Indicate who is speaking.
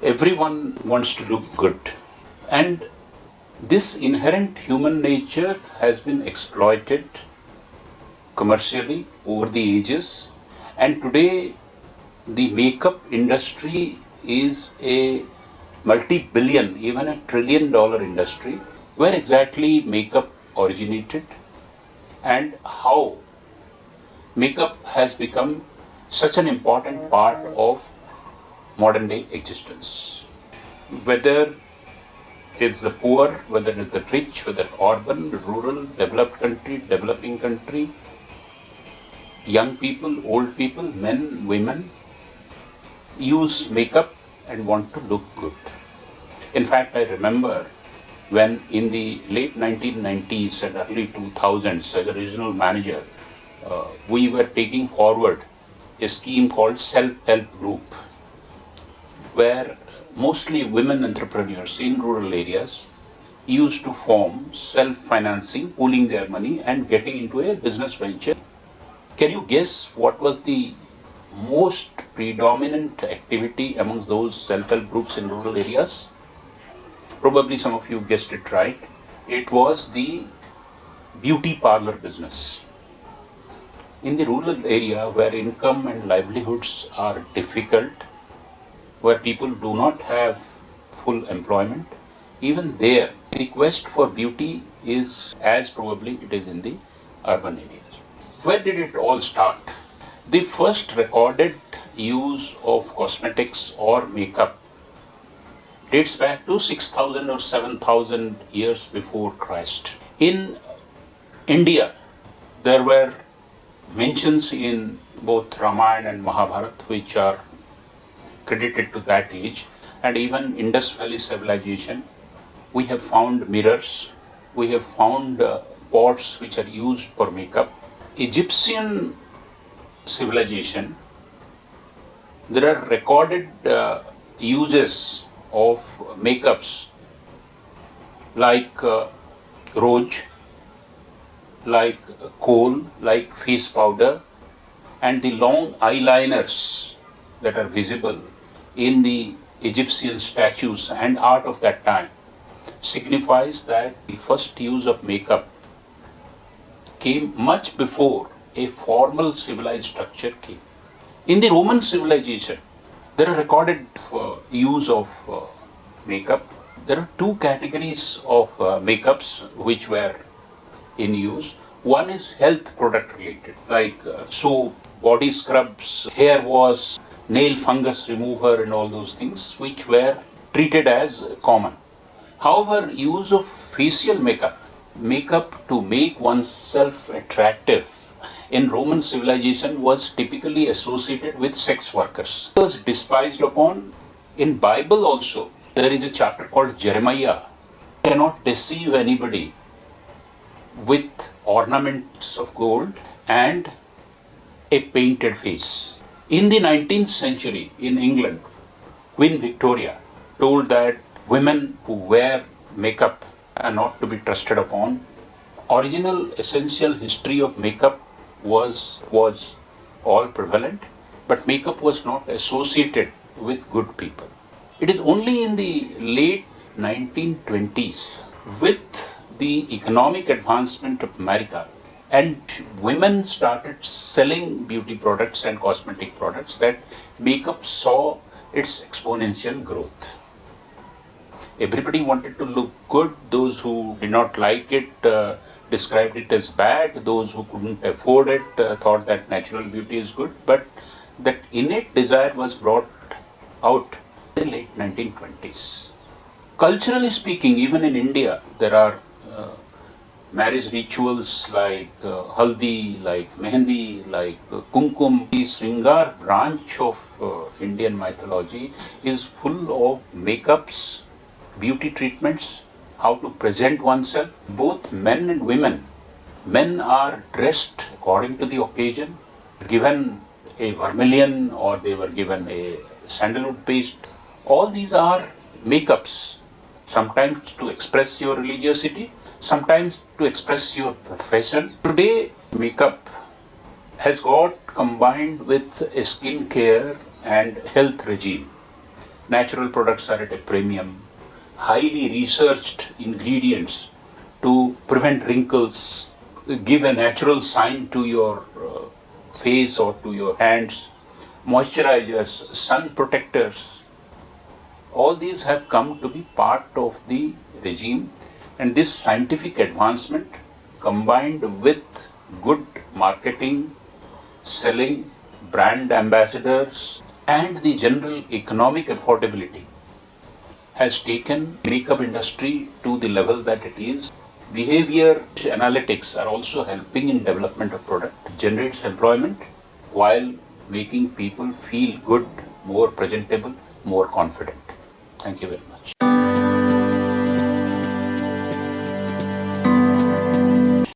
Speaker 1: Everyone wants to look good. And this inherent human nature has been exploited commercially over the ages. And today, the makeup industry is a multi-billion, even a trillion-dollar industry. Where exactly makeup originated and how makeup has become such an important part of modern day existence. Whether it's the poor, whether it's the rich, whether urban, rural, developed country, developing country, young people, old people, men, women use makeup and want to look good. In fact, I remember when in the late 1990s and early 2000s, as a regional manager, we were taking forward a scheme called Self-Help Group, where mostly women entrepreneurs in rural areas used to form self-financing, pooling their money and getting into a business venture. Can you guess what was the most predominant activity amongst those self-help groups in rural areas? Probably some of you guessed it right. It was the beauty parlor business. In the rural area where income and livelihoods are difficult, where people do not have full employment, even there the quest for beauty is as probably it is in the urban areas. Where did it all start? The first recorded use of cosmetics or makeup dates back to 6,000 or 7,000 years before Christ. In India, there were mentions in both Ramayana and Mahabharata which are credited to that age, and even Indus Valley civilization. We have found mirrors, we have found pots which are used for makeup. Egyptian civilization, there are recorded uses of makeups like rouge, like kohl, like face powder, and the long eyeliners that are visible in the Egyptian statues and art of that time signifies that the first use of makeup came much before a formal civilized structure came. In the Roman civilization, there are recorded use of makeup. There are two categories of makeups which were in use. One is health product related, like soap, body scrubs, hair wash, nail fungus remover, and all those things which were treated as common. However, use of facial makeup to make oneself attractive in Roman civilization was typically associated with sex workers. It was despised upon. In Bible also, there is a chapter called Jeremiah. You cannot deceive anybody with ornaments of gold and a painted face. In the 19th century in England, Queen Victoria told that women who wear makeup are not to be trusted upon. Original essential history of makeup was all prevalent, but makeup was not associated with good people. It is only in the late 1920s, with the economic advancement of America, and women started selling beauty products and cosmetic products, that makeup saw its exponential growth. Everybody wanted to look good. Those who did not like it described it as bad. Those who couldn't afford it thought that natural beauty is good. But that innate desire was brought out in the late 1920s. Culturally speaking, even in India, there are marriage rituals like haldi, like mehendi, like kumkum. The Sringar branch of Indian mythology is full of makeups, beauty treatments, how to present oneself. Both men and women. Men are dressed according to the occasion, given a vermilion or they were given a sandalwood paste. All these are makeups, sometimes to express your religiosity, sometimes to express your profession. Today, makeup has got combined with a skin care and health regime. Natural products are at a premium. Highly researched ingredients to prevent wrinkles, give a natural sign to your face or to your hands, moisturizers, sun protectors. All these have come to be part of the regime, and this scientific advancement combined with good marketing, selling, brand ambassadors, and the general economic affordability has taken makeup industry to the level that it is. Behavior analytics are also helping in development of product, generates employment while making people feel good, more presentable, more confident. Thank you very much.